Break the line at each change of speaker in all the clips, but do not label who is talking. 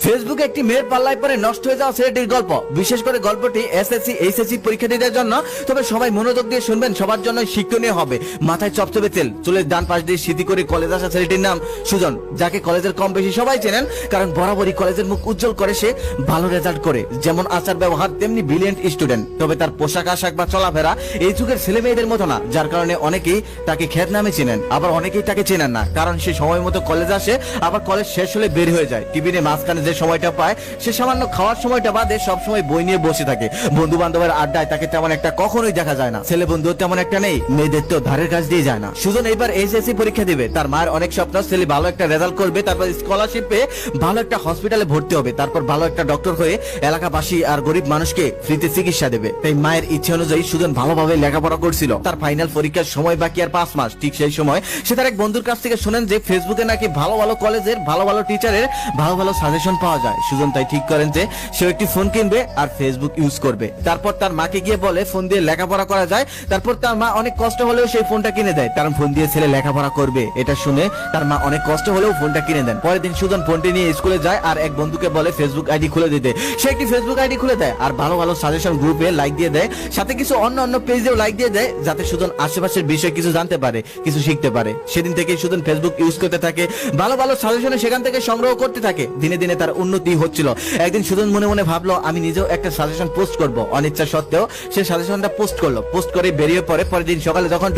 ফেসবুকে একটি মেয়ের পাল্লায় পরে নষ্ট হয়ে যাওয়া ছেলেটির গল্প। বিশেষ করে গল্পটি এসএসসি এইচএসসি পরীক্ষার্থীদের জন্য। তবে সবাই মনোযোগ দিয়ে শুনবেন, সবার জন্য শিক্ষণীয় হবে। মাথায় চপচপে তেল, চুলের ডান পাশ দিয়ে স্মৃতি করে কলেজ আসা ছেলেটির নাম সুজন, যাকে কলেজের কম বেশি সবাই চেনেন, কারণ বরাবরই কলেজের মুখ উজ্জ্বল করে সে। ভালো রেজাল্ট করে, যেমন আচার ব্যবহার তেমনি ব্রিলিয়েন্ট স্টুডেন্ট। তবে তার পোশাক আশাক বা চলাফেরা এই যুগের ছেলে মেয়েদের মতো না, যার কারণে অনেকেই তাকে খ্যাত নামে চেনেন, আবার অনেকেই তাকে চেনেন না, কারণ সে সময় মতো কলেজ আসে, আবার কলেজ শেষ হলে বের হয়ে যায়। টিফিনে মাঝখানে যে সময়টা পায়, সে সামান্য খাওয়ার সময়টা বাদে সব সময় বই নিয়ে বসে থাকে। বন্ধু বান্ধবের আড্ডায় তাকে তেমন একটা কখনোই দেখা যায় না। ছেলে বন্ধু তেমন একটা নেই, মেয়েদের তো ধারের কাছ দিয়ে যায় না। সুজন এবার এইচএসসি পরীক্ষা দিবে। তার মায়ের অনেক স্বপ্ন, ছেলে ভালো একটা রেজাল্ট করবে, তারপর স্কলারশিপ পেয়ে ভালো একটা হসপিটালে ভর্তি হবে, তারপর ভালো একটা ডক্টর হয়ে এলাকাবাসী আর গরিব মানুষকে ফ্রিতে চিকিৎসা দেবে। তাই মায়ের ইচ্ছে অনুযায়ী সুজন ভালোভাবে লেখাপড়া করছিল। তার ফাইনাল পরীক্ষার সময় বাকি আর 5 মাস। ঠিক সেই সময় সে তার এক বন্ধুর কাছ থেকে শুনেন যে ফেসবুকে নাকি ভালো ভালো কলেজের ভালো ভালো টিচারের ভালো ভালো সাজেশন পাওয়া যায়। সুজন তাই ঠিক করেন যে সে একটি ফোন কিনবে আর ফেসবুক ইউজ করবে। তারপর তার মাকে গিয়ে বলে ফোন দিয়ে লেখাপড়া করা যায়। তারপর তার মা অনেক কষ্ট হলেও সেই ফোনটা কিনে দেয়, কারণ ফোন দিয়ে ছেলে লেখাপড়া করবে। এটা শুনে তার মা অনেক কষ্ট হলেও ফোনটা কিনে দেন। পরের দিন সুজন ফোনটি নিয়ে স্কুলে যায় আর এক বন্ধুকে বলে ফেসবুক আইডি খুলে দিতে। সে একটি ফেসবুক আইডি খুলে দেয় আর ভালো ভালো সাজেশন গ্রুপে লাইক দিয়ে দেয়, সাথে কিছু অন্য পেজেও লাইক দিয়ে দেয়, যাতে সুজন আশেপাশের বিষয়ে কিছু জানতে পারে, কিছু শিখতে পারে। সেদিন থেকে সুজন ফেসবুক ইউজ করতে থাকে, ভালো ভালো সাজেশন সেখান থেকে সংগ্রহ করতে থাকে। দিনে দিনে তার উন্নতি হচ্ছিল। একদিন সুজন মনে মনে ভাবলো আমি নিজেও একটা সাজেশন পোস্ট করব। অনিচ্ছা সত্ত্বেও সে সাজেশনটা পোস্ট করলো। পোস্ট করে বেরিয়ে পড়ে। পরের দিন সকালে যখন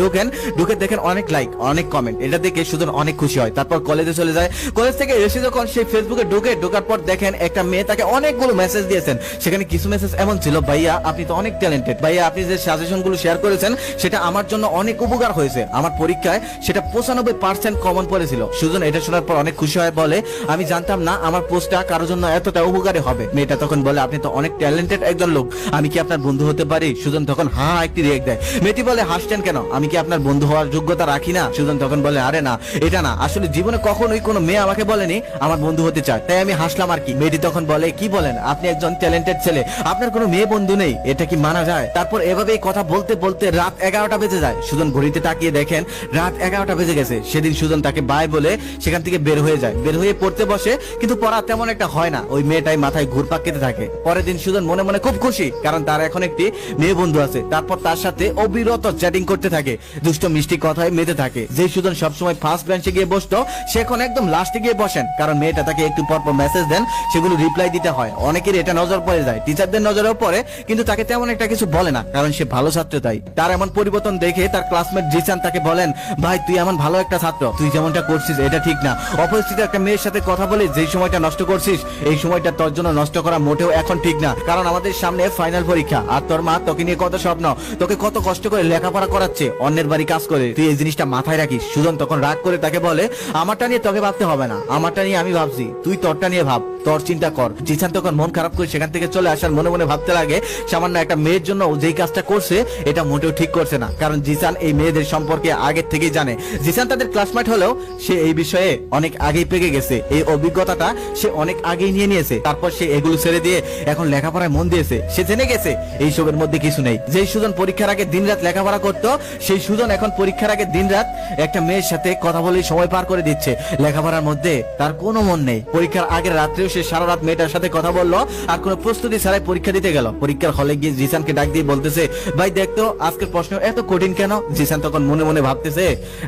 ঢুকে দেখেন অনেক লাইক, অনেক কমেন্ট। এটা দেখে সুজন অনেক খুশি হয়। তারপর কলেজে চলে যায়। কলেজ থেকে এসে যখন সেই ফেসবুকে ঢোকার পর দেখেন একটা মেয়ে তাকে অনেকগুলো মেসেজ দিয়েছেন। সেখানে কিছু মেসেজ এমন ছিল, ভাইয়া আপনি তো অনেক ট্যালেন্টেড, ভাইয়া আপনি যে সাজেশন গুলো শেয়ার করেছেন সেটা আমার জন্য অনেক উপকার হয়েছে, আমার পরীক্ষায় সেটা 95% কমন পড়েছিল। সুজন এটা শোনার পর অনেক খুশি হয়, বলে আমি জানতাম না আমার পোস্টটা কারোর জন্য এতটা উপকারী হবে। মেয়েটা তখন বলে আপনি তো অনেক ট্যালেন্টেড একজন লোক, আমি কি আপনার বন্ধু হতে পারি? সুজন তখন হ্যাঁ একটি রিয়েক্ট দেয়। মেয়েটি বলে হাসছেন কেন, আমি কি আপনার বন্ধু হওয়ার যোগ্যতা রাখি না? সুজন তখন বলে আরে না, এটা না, আসলে জীবনে কখনোই কোনো মেয়ে আমাকে বলেনি আমার বন্ধু হতে চায়, তাই আমি হাসলাম আর কি। মেয়েটি তখন বলে কি বলেন, আপনি একজন ট্যালেন্টেড ছেলে, আপনার কোনো মেয়ে বন্ধু নেই, এটা কি মানা যায়? তারপর এভাবেই কথা বলতে বলতে রাত 11টা বেজে যায়। সুজন ঘড়িতে তাকিয়ে দেখেন রাত 11টা বেজে গেছে। সেদিন সুজন তাকে বাই বলে সেখান থেকে বের হয়ে যায়। বের হয়ে পড়তে বসে, কিন্তু পড়া তেমন একটা হয় না। ওই মেয়েটাই মাথায় ঘুরপাক খেতে থাকে। পরের দিন সুজন মনে মনে খুব খুশি, কারণ তার এখন একটি মেয়ে বন্ধু আছে। তারপর তার সাথে অবিরত চ্যাটিং করতে থাকে, দুষ্ট মিষ্টি কথায় মেতে থাকে। যে সুজন সবসময় ফার্স্ট বেঞ্চে গিয়ে বসতো, সে এখন একদম লাস্টে গিয়ে বসেন, কারণ মেয়েটা তাকে একটু পরপর মেসেজ দেন, সেগুলো রিপ্লাই দিতে হয়। অনেকের এটা নজর পড়ে যায়, টিচারদের নজরেও পড়ে, কিন্তু তাকে তেমন একটা কিছু বলে না, কারণ সে ভালো ছাত্র। তাই তার এমন পরিবর্তন দেখে তার ক্লাসমেট জিসান তাকে বলেন, ভাই তুই এমন ভালো একটা ছাত্র, তুই যেমনটা করছিস এটা ঠিক না। অপরিচিত একটা মেয়ের সাথে কথা বলে যেই সময়টা নষ্ট করছিস, এই সময়টা তোর জন্য নষ্ট করা মোটেও এখন ঠিক না, কারণ আমাদের সামনে ফাইনাল পরীক্ষা। আর তোর মা তোকে নিয়ে কত স্বপ্ন, তোকে কত কষ্ট করে লেখাপড়া করাচ্ছে, অন্যের বাড়ি কাজ করে, তুই এই জিনিসটা মাথায় রাখিস। সুজন তখন রাগ করে তাকে বলে আমারটা নিয়ে তোকে ভাবতে হবে না, আমারটা নিয়ে আমি ভাবছি, তুই তোরটা নিয়ে ভাব, তোর চিন্তা কর। জিসান তখন মন খারাপ করে সেখান থেকে চলে আসার মনে মনে ভাবতে লাগে সামান্য একটা মেয়ের জন্য যেই কাজটা করছে এটা মোটেও ঠিক করছে না, কারণ জিসান এই মেয়েদের সম্পর্কে আগে থেকেই জানে। জিসান তাদের ক্লাসমেট হলেও সে এই বিষয়ে অনেক আগেই পেকে গেছে, এই অভিজ্ঞতাটা সে অনেক আগেই নিয়ে নিয়েছে। তারপর সে এগুলো ছেড়ে দিয়ে এখন লেখাপড়ায় মন দিয়েছে। সে জেনে গেছে এই সবের মধ্যে কিছু নেই। যেই সুজন পরীক্ষার আগে দিনরাত লেখাপড়া করতো, সেই সুজন এখন পরীক্ষার আগে দিনরাত একটা মেয়ের সাথে কথা বলে সময় পার করে দিচ্ছে। লেখাপড়ার মধ্যে তার কোনো মন নেই। পরীক্ষার আগের রাত্রেও সে সারা রাত মেয়েটার সাথে কথা বললো আর কোনো প্রস্তুতি ছাড়াই পরীক্ষা দিতে গেল। পরীক্ষার হলে গিয়ে জিসানকে ডাক দিয়ে বলতেছে, ভাই দেখতো আজকের প্রশ্ন এত কঠিন কেন? জিসান তখন মনে মনে ভাবতেছে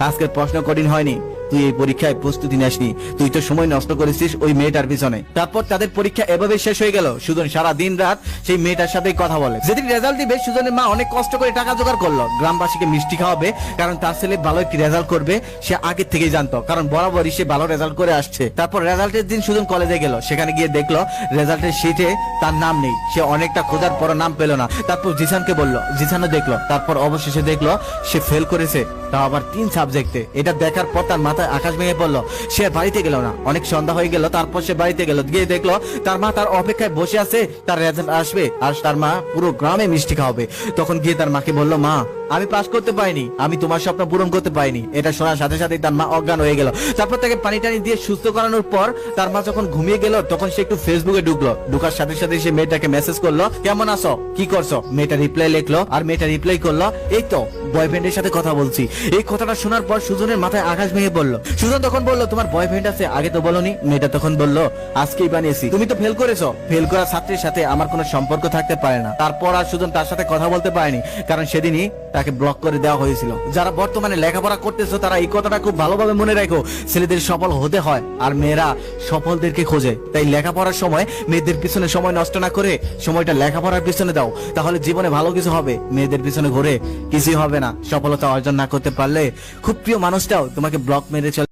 আজকের প্রশ্ন কঠিন হয়নি, তুই এই পরীক্ষায় প্রস্তুতি নেসনি, তুই তো সময় নষ্ট করেছিস ওই মেয়েটার পিছনে। তারপর তাদের পরীক্ষা এভাবে শেষ হয়ে গেল। সুজন সারা দিন রাত সেই মেয়েটার সাথে কথা বলে। যেদিন রেজাল্ট দিবে, সুজনের মা অনেক কষ্ট করে টাকা জোগাড় করলো, গ্রামবাসীকে মিষ্টি খাওয়াবে, কারণ তার ছেলে ভালো একটি রেজাল্ট করবে। সে আগে থেকেই জানতো, কারণ বরাবরই সে ভালো রেজাল্ট করে আসছে। তারপর রেজাল্টের দিন সুজন কলেজে গেল। সেখানে গিয়ে দেখলো রেজাল্টের শিটে তার নাম নেই। সে অনেকটা খোঁজার পর নাম পেল না। তারপর জিসানকে বললো, জিসানও দেখলো। তারপর অবশেষে দেখলো সে ফেল করেছে, তাও আবার 3 সাবজেক্টে। এটা দেখার পর তার মাথায় আকাশ ভেঙে পড়লো। সে বাড়িতে গেল না, অনেক সন্ধ্যা হয়ে গেল। তারপর সে বাড়িতে গেল, গিয়ে দেখলো তার মা তার অপেক্ষায় বসে আছে, তার রেজাল্ট আসবে আর তার মা পুরো গ্রামে মিষ্টি খাওয়াবে। তখন গিয়ে তার মাকে বললো, মা আমি পাস করতে পারিনি, আমি তোমার স্বপ্ন পূরণ করতে পারিনি। এটা শোনার সাথে সাথে তার মা অজ্ঞান হয়ে গেল। তারপর তাকে পানি টানি দিয়ে সুস্থ করানোর পর তার মা যখন ঘুমিয়ে গেল তখন সে একটু ফেসবুকে ঢুকলো। ঢুকার সাথে সাথে সে মেয়েটাকে মেসেজ করলো, কেমন আছো, কি করছো। মেয়েটা রিপ্লাই লিখলো, আর মেয়েটা রিপ্লাই করলো, এই তো বয়ফ্রেন্ডের সাথে কথা বলছি। এই কথাটা শোনার পর সুজনের মাথায় আকাশ ভেঙে পড়লো। সুজন তখন বললো, তোমার বয়ফ্রেন্ড আছে, আগে তো বলোনি। মেয়েটা তখন বললো, আজকেই বানিয়েছি। তুমি তো ফেল করেছো, ফেল করা ছাত্রীর সাথে আমার কোনো সম্পর্ক থাকতে পারে না। তারপর আর সুজন তার সাথে কথা বলতে পারেনি, কারণ সেদিনই তাকে ব্লক করে দেওয়া হয়েছিল। যারা বর্তমানে লেখাপড়া করতেছো তারা এই কথাটা খুব ভালোভাবে মনে রাখো, ছেলেদের সফল হতে হয় আর মেয়েরা সফলদেরকে খোঁজে। তাই লেখাপড়ার সময় মেয়েদের পিছনে সময় নষ্ট না করে সময়টা লেখাপড়ার পিছনে দাও, তাহলে জীবনে ভালো কিছু হবে। মেয়েদের পিছনে ঘুরে কিছুই হবে না। সফলতা অর্জন না করতে পারলে খুব প্রিয় মানুষটাও তোমাকে ব্লক মেরে চলে